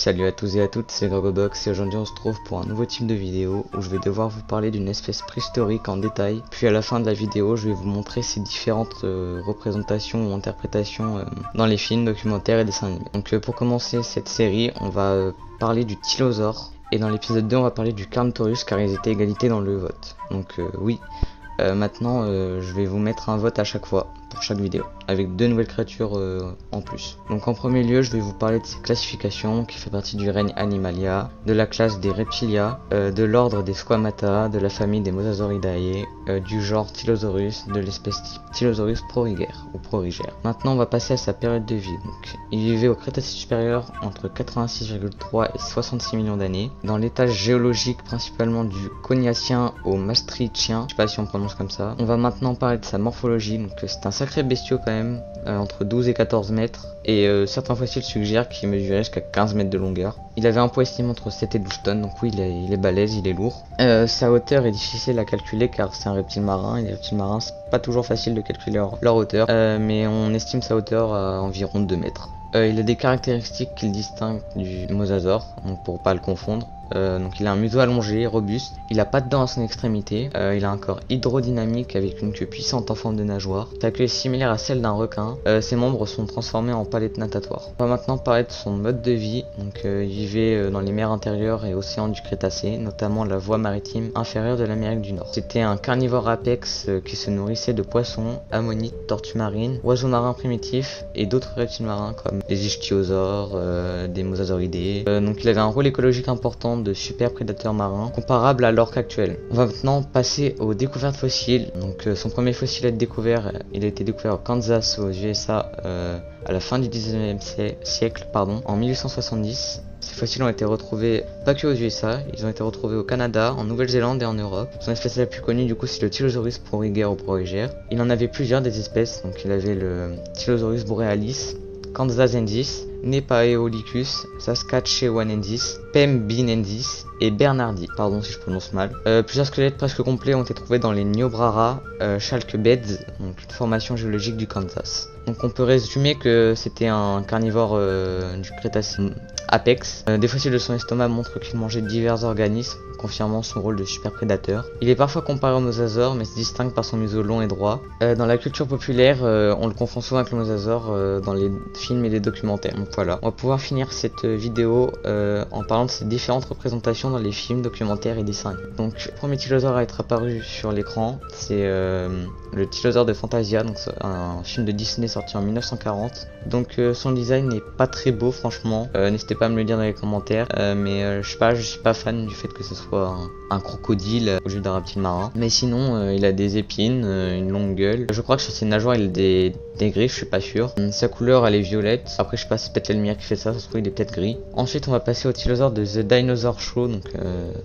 Salut à tous et à toutes, c'est Gogobox et aujourd'hui on se trouve pour un nouveau type de vidéo où je vais devoir vous parler d'une espèce préhistorique en détail. Puis à la fin de la vidéo, je vais vous montrer ses différentes représentations ou interprétations dans les films, documentaires et dessins animés. Donc pour commencer cette série, on va parler du Tylosaure. Et dans l'épisode 2, on va parler du Carnotaurus car ils étaient égalité dans le vote. Donc oui, maintenant je vais vous mettre un vote à chaque fois pour chaque vidéo avec deux nouvelles créatures en plus. Donc en premier lieu, je vais vous parler de ces classifications qui fait partie du règne Animalia, de la classe des Reptilia, de l'ordre des Squamata, de la famille des Mosasauridae, du genre Tylosaurus, de l'espèce type Tylosaurus prorigere ou prorigere. Maintenant, on va passer à sa période de vie. Donc, il vivait au Crétacé supérieur entre 86,3 et 66 millions d'années, dans l'étage géologique principalement du Coniacien au Maastrichtien, je sais pas si on prononce comme ça. On va maintenant parler de sa morphologie, donc c'est un sacré bestiau quand même, entre 12 et 14 mètres, et certains fossiles suggèrent qu'il mesurait jusqu'à 15 mètres de longueur. Il avait un poids estimé entre 7 et 12 tonnes, donc oui, il est balèze, il est lourd. Sa hauteur est difficile à calculer car c'est un reptile marin, et les reptiles marins, c'est pas toujours facile de calculer leur hauteur, mais on estime sa hauteur à environ 2 mètres. Il a des caractéristiques qui le distinguent du mosasaure, donc pour pas le confondre. Donc il a un museau allongé, robuste, il a pas de dents à son extrémité, il a un corps hydrodynamique avec une queue puissante en forme de nageoire. Sa queue est similaire à celle d'un requin, ses membres sont transformés en palettes natatoires. On va maintenant parler de son mode de vie, donc il vivait dans les mers intérieures et océans du Crétacé, notamment la voie maritime inférieure de l'Amérique du Nord. C'était un carnivore apex qui se nourrissait de poissons, ammonites, tortues marines, oiseaux marins primitifs et d'autres reptiles marins comme les ichthyosaures, des mosasauridae. Donc il avait un rôle écologique important de super prédateurs marins, comparable à l'orque actuel. On va maintenant passer aux découvertes fossiles. Donc son premier fossile à être découvert, il a été découvert au Kansas aux USA à la fin du 19e siècle, en 1870. Ces fossiles ont été retrouvés pas que aux USA, ils ont été retrouvés au Canada, en Nouvelle-Zélande et en Europe. Son espèce la plus connue du coup c'est le Tylosaurus prorigere ou prorigere. Il en avait plusieurs des espèces, donc il avait le Tylosaurus borealis, Kansasendis, Nepaeolicus, Saskatchewanensis, Pembinensis et Bernardi, pardon si je prononce mal. Plusieurs squelettes presque complets ont été trouvés dans les Niobrara Chalk Beds, donc une formation géologique du Kansas. Donc on peut résumer que c'était un carnivore du Crétacé apex. Des fossiles de son estomac montrent qu'il mangeait divers organismes, confirmant son rôle de super prédateur. Il est parfois comparé au mosasaure, mais se distingue par son museau long et droit. Dans la culture populaire, on le confond souvent avec le mosasaure dans les films et les documentaires. Donc voilà, on va pouvoir finir cette vidéo en parlant de ces différentes représentations dans les films, documentaires et dessins animés. Donc le premier tylosaure à être apparu sur l'écran, c'est le Tylosaure de Fantasia, donc un film de Disney sorti en 1940. Donc son design n'est pas très beau franchement, n'hésitez pas à me le dire dans les commentaires, mais je sais pas, je suis pas fan du fait que ce soit un crocodile au lieu d'un reptile marin. Mais sinon il a des épines, une longue gueule. Je crois que sur ses nageoires il a des griffes, je suis pas sûr. Sa couleur elle est violette, après je sais pas si c'est peut-être la lumière qui fait ça se trouve il est peut-être gris. Ensuite on va passer au Tylosaure de The Dinosaur Show, donc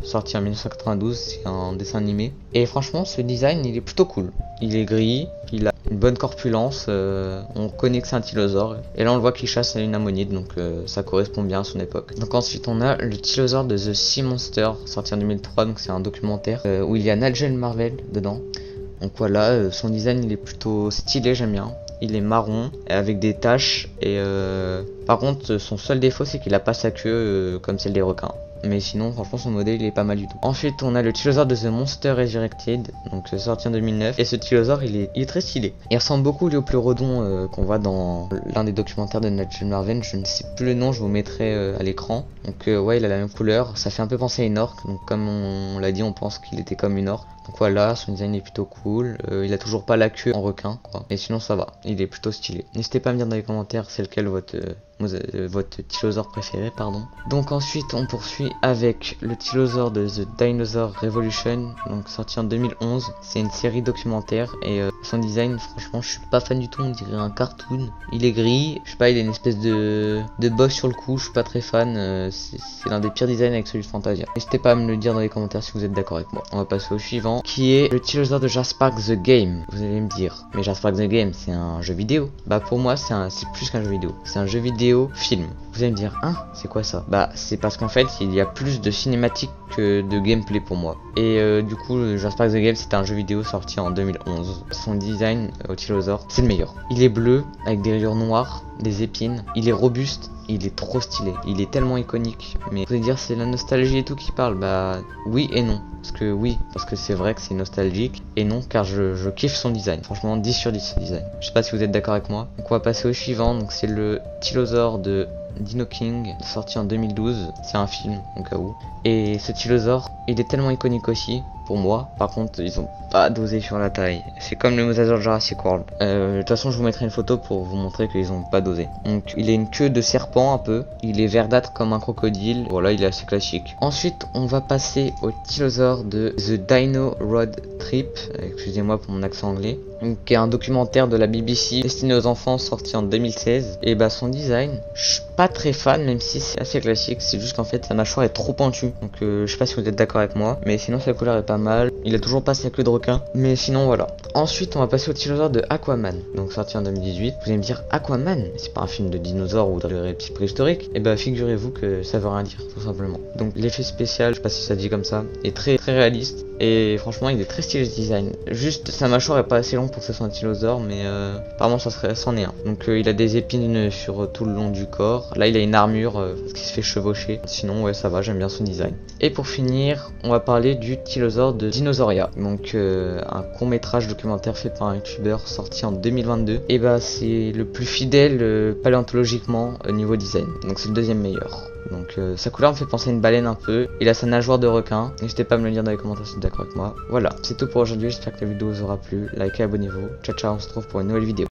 sorti en 1992, c'est un dessin animé. Et franchement ce design il est plutôt cool. Il est gris, il a une bonne corpulence, on connaît que c'est un tylosaure. Et là on le voit qu'il chasse à une ammonite, donc ça correspond bien à son époque. Donc ensuite on a le Tylosaure de The Sea Monster, sorti en 2003, donc c'est un documentaire où il y a Nigel Marvel dedans. Donc voilà, son design il est plutôt stylé, j'aime bien. Il est marron avec des taches et par contre son seul défaut c'est qu'il a pas sa queue comme celle des requins. Mais sinon franchement son modèle il est pas mal du tout. Ensuite on a le Tylosaure de The Monster Resurrected, donc sorti en 2009. Et ce Tylosaure il est très stylé. Il ressemble beaucoup au Léopleurodon qu'on voit dans l'un des documentaires de Nigel Marvel. Je ne sais plus le nom, je vous mettrai à l'écran. Donc ouais il a la même couleur, ça fait un peu penser à une orque. Donc comme on l'a dit on pense qu'il était comme une orque. Donc voilà, son design est plutôt cool, il a toujours pas la queue en requin quoi, et sinon ça va, il est plutôt stylé. N'hésitez pas à me dire dans les commentaires c'est lequel votre Tylosaure préféré, pardon. Donc ensuite on poursuit avec le Tylosaure de The Dinosaur Revolution, donc sorti en 2011. C'est une série documentaire et son design franchement je suis pas fan du tout, on dirait un cartoon. Il est gris, je sais pas, il a une espèce de bosse sur le cou, je suis pas très fan, c'est l'un des pires designs avec celui de Fantasia. N'hésitez pas à me le dire dans les commentaires si vous êtes d'accord avec moi. On va passer au suivant, qui est le Tylosaure de Jurassic Park The Game. Vous allez me dire, mais Jurassic Park The Game c'est un jeu vidéo? Bah pour moi c'est plus qu'un jeu vidéo, c'est un jeu vidéo film. Vous allez me dire, hein, c'est quoi ça? Bah c'est parce qu'en fait il y a plus de cinématiques que de gameplay pour moi. Et du coup, Jurassic Park The Game, c'était un jeu vidéo sorti en 2011. Son design au Tylosaure, c'est le meilleur. Il est bleu avec des rayures noires, des épines. Il est robuste, il est trop stylé. Il est tellement iconique. Mais vous allez dire c'est la nostalgie et tout qui parle. Bah oui et non. Parce que c'est vrai que c'est nostalgique. Et non, car je kiffe son design. Franchement, 10 sur 10 ce design. Je sais pas si vous êtes d'accord avec moi. Donc on va passer au suivant. Donc c'est le Tylosaure de Dino King, sorti en 2012. C'est un film au cas où. Et ce Tylosaure, il est tellement iconique aussi pour moi. Par contre, ils ont pas dosé sur la taille. C'est comme le mosasaure de Jurassic World. De toute façon, je vous mettrai une photo pour vous montrer qu'ils ont pas dosé. Donc, il a une queue de serpent un peu. Il est verdâtre comme un crocodile. Voilà, il est assez classique. Ensuite, on va passer au Tylosaure de The Dino Road Trip. Excusez-moi pour mon accent anglais. Donc, qui est un documentaire de la BBC destiné aux enfants, sorti en 2016. Et bah, son design, je suis pas très fan, même si c'est assez classique. C'est juste qu'en fait, sa mâchoire est trop pointue. Donc, je sais pas si vous êtes d'accord avec moi. Mais sinon, sa couleur est pas mal. Il a toujours pas sa queue de requin. Mais sinon, voilà. Ensuite, on va passer au Tylosaure de Aquaman. Donc, sorti en 2018. Vous allez me dire, Aquaman, c'est pas un film de dinosaures ou de reptiles préhistoriques. Et bah, figurez-vous que ça veut rien dire, tout simplement. Donc, l'effet spécial, je sais pas si ça dit comme ça, est très réaliste. Et franchement, il est très stylé ce design. Juste, sa mâchoire est pas assez longue pour que ce soit un Tylosaure, mais apparemment, c'en est un. Donc, il a des épines sur tout le long du corps. Là, il a une armure parce qu'il se fait chevaucher. Sinon, ouais, ça va, j'aime bien son design. Et pour finir, on va parler du Tylosaure de Dinosauria. Donc, un court-métrage documentaire fait par un youtubeur sorti en 2022. Et bah, c'est le plus fidèle paléontologiquement au niveau design. Donc, c'est le deuxième meilleur. Donc sa couleur me fait penser à une baleine un peu. Il a sa nageoire de requin. N'hésitez pas à me le dire dans les commentaires si vous êtes d'accord avec moi. Voilà, c'est tout pour aujourd'hui. J'espère que la vidéo vous aura plu. Likez, abonnez-vous. Ciao ciao, on se retrouve pour une nouvelle vidéo.